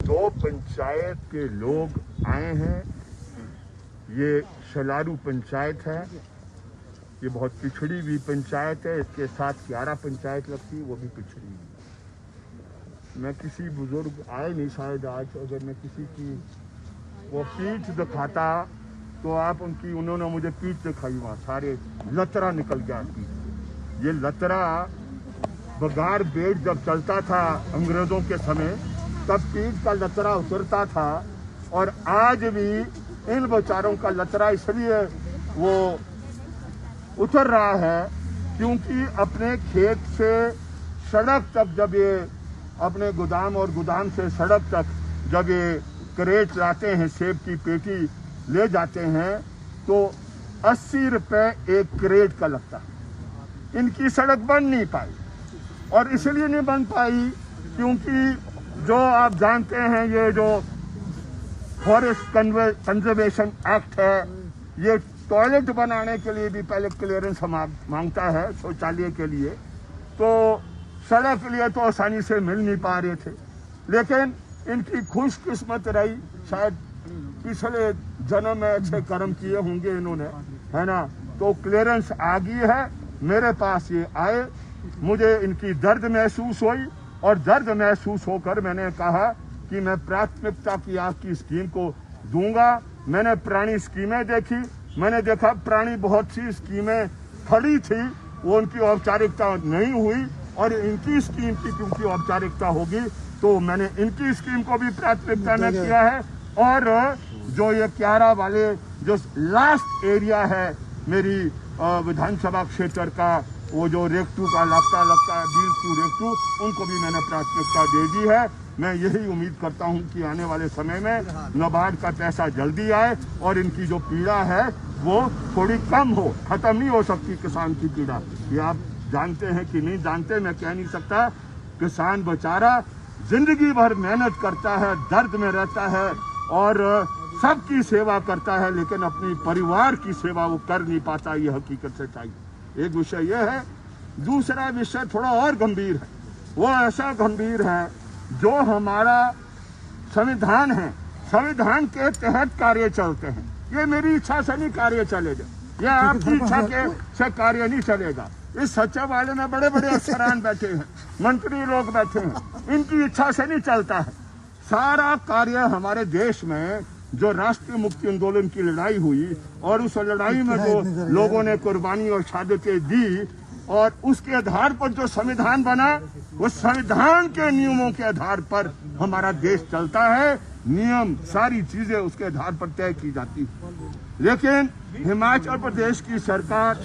दो पंचायत के लोग आए हैं। ये शलारू पंचायत है, ये बहुत पिछड़ी हुई पंचायत है। इसके साथ 11 पंचायत लगती है, वो भी पिछड़ी हुई। मैं किसी बुजुर्ग आए नहीं शायद आज, अगर मैं किसी की वो पीठ दिखाता तो आप उनकी, उन्होंने मुझे पीठ दिखाई, वहाँ सारे लतरा निकल गया पीठ। ये लतरा बगार बेट जब चलता था अंग्रेजों के समय, तब पीठ का लतरा उतरता था। और आज भी इन बेचारों का लतरा इसलिए वो उतर रहा है क्योंकि अपने खेत से सड़क तक, जब ये अपने गोदाम और गोदाम से सड़क तक जब ये क्रेट लाते हैं, सेब की पेटी ले जाते हैं, तो 80 रुपए एक क्रेट का लगता है। इनकी सड़क बन नहीं पाई, और इसलिए नहीं बन पाई क्योंकि जो आप जानते हैं, ये जो फॉरेस्ट कंजर्वेशन एक्ट है, ये टॉयलेट बनाने के लिए भी पहले क्लियरेंस मांगता है, शौचालय के लिए। तो सड़क के लिए तो आसानी से मिल नहीं पा रहे थे, लेकिन इनकी खुशकिस्मत रही, शायद पिछले जन्म में अच्छे कर्म किए होंगे इन्होंने, है ना। तो क्लियरेंस आ गई है, मेरे पास ये आए, मुझे इनकी दर्द महसूस हुई, और दर्द महसूस होकर मैंने कहा कि मैं प्राथमिकता की आपकी स्कीम को दूंगा। मैंने पुरानी स्कीमें देखी, मैंने देखा पुरानी बहुत सी स्कीमें खड़ी थी, वो उनकी औपचारिकता नहीं हुई, और इनकी स्कीम की क्योंकि औपचारिकता होगी, तो मैंने इनकी स्कीम को भी प्राथमिकता में किया है। और जो ये 11 वाले जो लास्ट एरिया है मेरी विधानसभा क्षेत्र का, वो जो रेक्टू का लगता है बीलटू रेक्टू, उनको भी मैंने प्राथमिकता दे दी है। मैं यही उम्मीद करता हूं कि आने वाले समय में नाबार्ड का पैसा जल्दी आए और इनकी जो पीड़ा है वो थोड़ी कम हो। खत्म नहीं हो सकती किसान की पीड़ा, ये आप जानते हैं कि नहीं जानते, मैं कह नहीं सकता। किसान बेचारा जिंदगी भर मेहनत करता है, दर्द में रहता है और सबकी सेवा करता है, लेकिन अपनी परिवार की सेवा वो कर नहीं पाता, ये हकीकत से चाहिए। एक विषय ये है। दूसरा विषय थोड़ा और गंभीर है, वो ऐसा गंभीर है जो हमारा संविधान है, संविधान के तहत कार्य चलते हैं। ये मेरी इच्छा से नहीं कार्य चलेगा, ये आपकी इच्छा के से कार्य नहीं चलेगा। इस सचिवालय में बड़े बड़े अफसरान बैठे हैं, मंत्री लोग बैठे हैं, इनकी इच्छा से नहीं चलता है। सारा कार्य हमारे देश में जो राष्ट्रीय मुक्ति आंदोलन की लड़ाई हुई, और उस लड़ाई में जो लोगों ने कुर्बानी और शहादतें दी, और उसके आधार पर जो संविधान बना, वो संविधान के नियमों के आधार पर हमारा देश चलता है। नियम सारी चीजें उसके आधार पर तय की जाती है। लेकिन हिमाचल प्रदेश की सरकार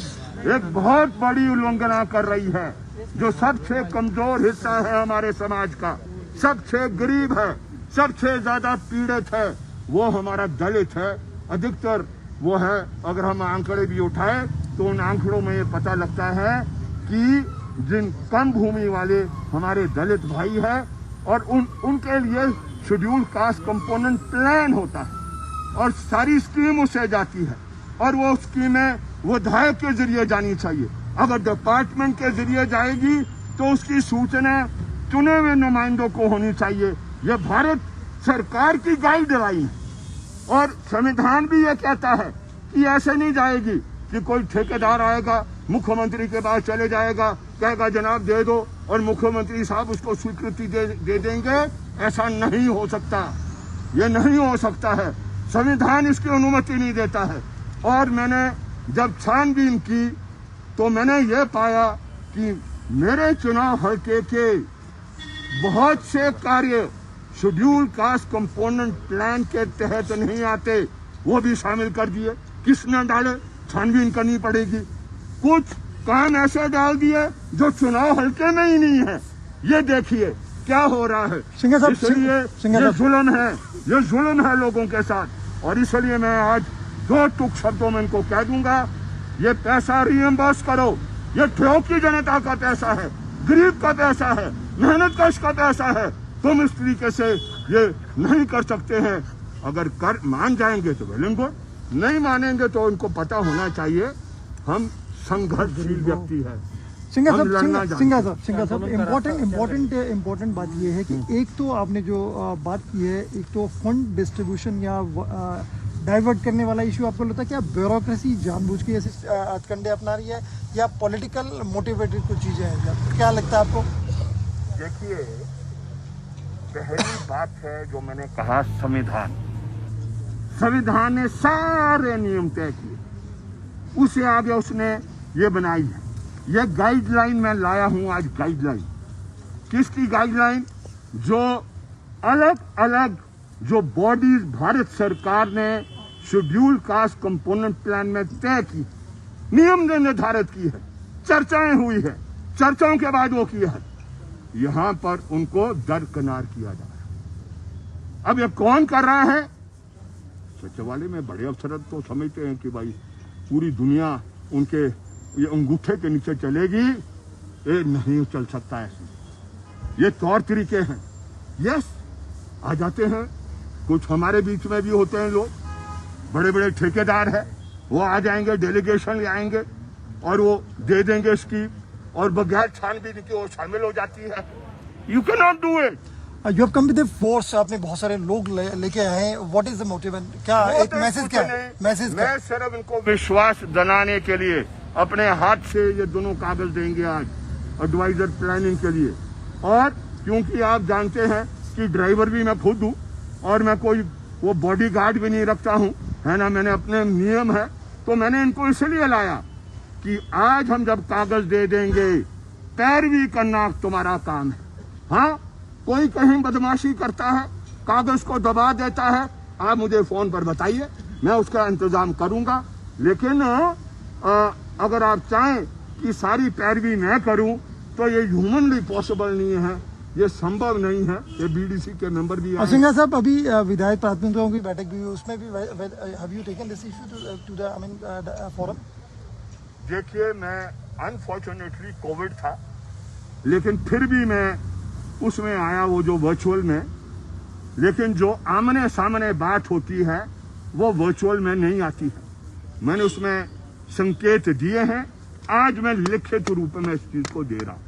एक बहुत बड़ी उल्लंघना कर रही है। जो सबसे कमजोर हिस्सा है हमारे समाज का, सबसे गरीब है, सबसे ज्यादा पीड़ित है, वो हमारा दलित है। अधिकतर वो है, अगर हम आंकड़े भी उठाए तो उन आंकड़ों में ये पता लगता है कि जिन कम भूमि वाले हमारे दलित भाई है, और उनके लिए शेड्यूल कास्ट कंपोनेंट प्लान होता है, और सारी स्कीम उससे जाती है, और वो स्कीमें विधायक के जरिए जानी चाहिए। अगर डिपार्टमेंट के जरिए जाएगी तो उसकी सूचना चुने हुए नुमाइंदों को होनी चाहिए। ये भारत सरकार की गाइडलाइन है, और संविधान भी ये कहता है कि ऐसे नहीं जाएगी कि कोई ठेकेदार आएगा, मुख्यमंत्री के पास चले जाएगा, कहेगा जनाब दे दो, और मुख्यमंत्री साहब उसको स्वीकृति दे देंगे। ऐसा नहीं हो सकता, ये नहीं हो सकता है, संविधान इसकी अनुमति नहीं देता है। और मैंने जब छानबीन की तो मैंने ये पाया कि मेरे चुनाव हल्के के बहुत से कार्य शेड्यूल कास्ट कंपोनेंट प्लान के तहत नहीं आते, वो भी शामिल कर दिए। किसने डाले, छानबीन करनी पड़ेगी। कुछ काम ऐसे डाल दिए जो चुनाव हल्के में ही नहीं है। ये देखिए क्या हो रहा है। इसलिए ये जुल्म है लोगों के साथ, और इसलिए मैं आज 2 टुक शब्दों में इनको कह दूंगा, ये पैसा रीइंबर्स करो। ये ठोकी जनता का पैसा है, गरीब का पैसा है, मेहनत कश का पैसा है। तुम इस तरीके से ये नहीं कर सकते हैं। अगर कर मान जाएंगे तो वेल एंड गुड, नहीं मानेंगे तो उनको पता होना चाहिए हम संघर्षशील व्यक्ति है, सिंघा साहब इम्पोर्टेंट बात ये है कि एक तो आपने जो बात की है, एक तो फंड डिस्ट्रीब्यूशन या डाइवर्ट करने वाला इशू आपको लगता है क्या ब्यूरोक्रेसी जानबूझ के ऐसे हथकंडे अपना रही है या पॉलिटिकल मोटिवेटेड कुछ चीज़ें हैं, क्या लगता है आपको? देखिए, पहली बात है जो मैंने कहा, संविधान ने सारे नियम तय किए, उसे आगे उसने ये बनाई है। ये गाइडलाइन मैं लाया हूं आज। गाइडलाइन किसकी गाइडलाइन? जो अलग अलग जो बॉडीज भारत सरकार ने शेड्यूल कास्ट कंपोनेंट प्लान में तय की, नियम ने निर्धारित की है, चर्चाएं हुई है, चर्चाओं के बाद वो किया है, यहां पर उनको दरकिनार किया जा रहा है। अब ये कौन कर रहा है? सचिवालय में बड़े अफसर तो समझते हैं कि भाई पूरी दुनिया उनके ये अंगूठे के नीचे चलेगी, ये नहीं चल सकता ऐसे। ये तौर तरीके हैं। यस, आ जाते हैं, कुछ हमारे बीच में भी होते हैं लोग, बड़े बड़े ठेकेदार हैं, वो आ जाएंगे, डेलीगेशन ले आएंगे और वो दे देंगे स्कीम, और बगैर छानबीन के वो शामिल हो जाती है। You can not do it. You have come with force, आपने बहुत सारे लोग लेके आए हैं, व्हाट इज द मोटिव? क्या एक मैसेज क्या है? मैसेज मैं सिर्फ इनको विश्वास दिलाने के लिए अपने हाथ से ये दोनों कागज देंगे आज एडवाइजर प्लानिंग के लिए। और क्योंकि आप जानते हैं कि ड्राइवर भी मैं खुद हूँ और मैं कोई वो बॉडी गार्ड भी नहीं रखता हूँ, है ना, मैंने अपने नियम है, तो मैंने इनको इसलिए लाया कि आज हम जब कागज दे देंगे, पैरवी करना तुम्हारा काम है। हाँ, कोई कहीं बदमाशी करता है, कागज को दबा देता है, आप मुझे फोन पर बताइए, मैं उसका इंतजाम करूंगा। लेकिन अगर आप चाहें कि सारी पैरवी मैं करूं तो ये ह्यूमनली पॉसिबल नहीं है, ये संभव नहीं है। ये बीडीसी के मेंबर भी आए। सिंघा साहब, अभी विधायक प्रातिनिधियों की बैठक भी हुई, उसमें भी have you taken this issue to the I mean forum? देखिए, मैं अनफॉर्चुनेटली कोविड था, लेकिन फिर भी मैं उसमें आया, वो जो वर्चुअल में, लेकिन जो आमने सामने बात होती है वो वर्चुअल में नहीं आती है। मैंने उसमें संकेत दिए हैं, आज मैं लिखित रूप में इस चीज को दे रहा हूं।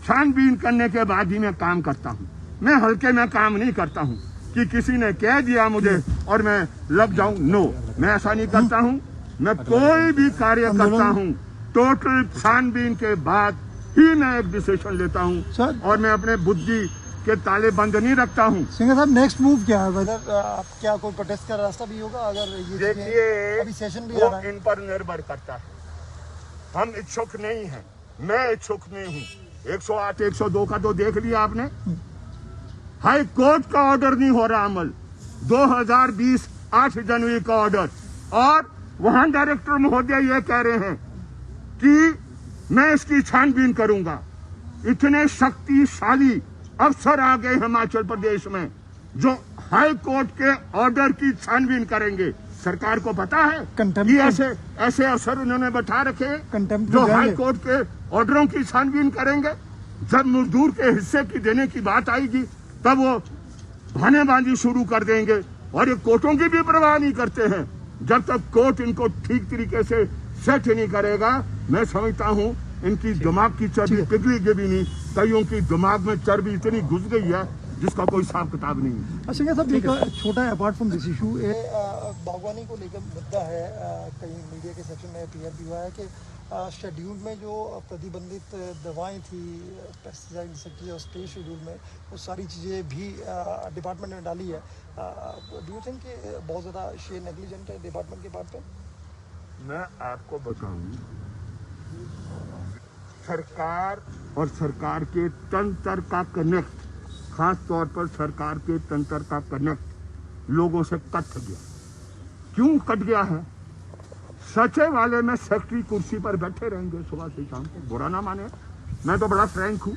छानबीन करने के बाद ही मैं काम करता हूं, मैं हल्के में काम नहीं करता हूं कि किसी ने कह दिया मुझे और मैं लग जाऊं। नो, मैं ऐसा नहीं करता हूं। मैं कोई भी कार्य करता हूं टोटल छानबीन के बाद ही मैं एक डिसीजन लेता हूं, और मैं अपने बुद्धि के ताले बंद नहीं रखता हूं। सिंघा साहब, नेक्स्ट मूव क्या है? वेदर आप क्या कोई प्रोटेस्ट का रास्ता भी होगा? अगर ये देखिए, अभी सेशन भी आ रहा है, इन पर निर्भर करता है। हम इच्छुक नहीं हैं, मैं इच्छुक नहीं हूं। 108 102 का तो देख लिया आपने, हाई कोर्ट का ऑर्डर नहीं हो रहा अमल, 2020 8 जनवरी का ऑर्डर, और वहां डायरेक्टर महोदय ये कह रहे हैं कि मैं इसकी छानबीन करूंगा। इतने शक्तिशाली अफसर आ गए हिमाचल प्रदेश में जो हाई कोर्ट के ऑर्डर की छानबीन करेंगे। सरकार को पता है कि ऐसे अफसर उन्होंने बैठा रखे जो हाई कोर्ट के ऑर्डरों की छानबीन करेंगे। जब मजदूर के हिस्से की देने की बात आएगी तब वो भानेबाजी शुरू कर देंगे, और ये कोर्टों की भी परवाह नहीं करते हैं। जब तक कोर्ट इनको ठीक तरीके से सेट नहीं करेगा, मैं समझता हूँ इनकी दिमाग की चर्बी पिघलेगी भी नहीं। कईयों की दिमाग में चर्बी इतनी घुस गई है जिसका कोई हिसाब किताब नहीं है। सिंघा साहब, एक छोटा है, अपार्ट फ्रॉम दिस इशू, बागवानी को लेकर मुद्दा है, कई मीडिया के सेक्शन में क्लियर भी हुआ है कि शेड्यूल में जो प्रतिबंधित दवाएं थी, पेस्टिसाइड इंसेक्टिसाइड और स्टे शेड्यूल में, वो सारी चीज़ें भी डिपार्टमेंट ने डाली है। डू यू थिंक बहुत ज़्यादा शेयर नेग्लिजेंट है डिपार्टमेंट के पार्ट पे? मैं आपको बताऊं, सरकार और सरकार के तंत्र का कनेक्ट, खास तौर पर सरकार के तंत्र का कनेक्ट लोगों से कट गया। क्यों कट गया है? सचिवालय में सेक्रेटरी कुर्सी पर बैठे रहेंगे सुबह से शाम को, बुरा ना माने, मैं तो बड़ा फ्रैंक हूं।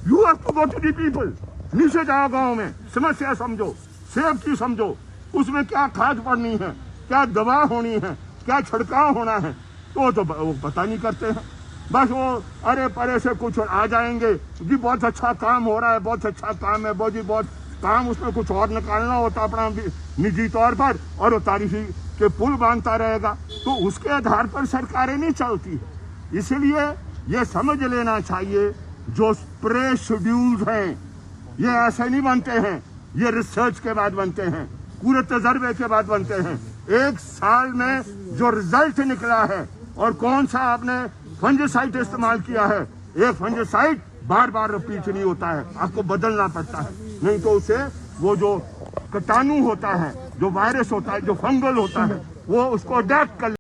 You have to go to the people, नीचे जाओ, गांव में समस्या समझो, सेफ्टी समझो, उसमें क्या खाद पड़नी है, क्या दवा होनी है, क्या छिड़काव होना है, तो वो पता नहीं करते हैं। बस वो अरे परे से कुछ आ जाएंगे जी, बहुत अच्छा काम हो रहा है, बहुत अच्छा काम है, बहुत काम, उसमें कुछ और निकालना होता अपना निजी तौर पर, और वो तारीफी के पुल बांधता रहेगा। तो उसके आधार पर सरकारें नहीं चलती है। इसलिए ये समझ लेना चाहिए जो स्प्रे शेड्यूल्स हैं ये ऐसे नहीं बनते हैं, ये रिसर्च के बाद बनते हैं, पूरे तजर्बे के बाद बनते हैं। एक साल में जो रिजल्ट निकला है और कौन सा आपने फंजिसाइड इस्तेमाल किया है, एक फंजिसाइड बार बार रिपीट नहीं होता है, आपको बदलना पड़ता है, नहीं तो उसे वो जो कीटाणु होता है, जो वायरस होता है, जो फंगल होता है, वो उसको अडैप्ट कर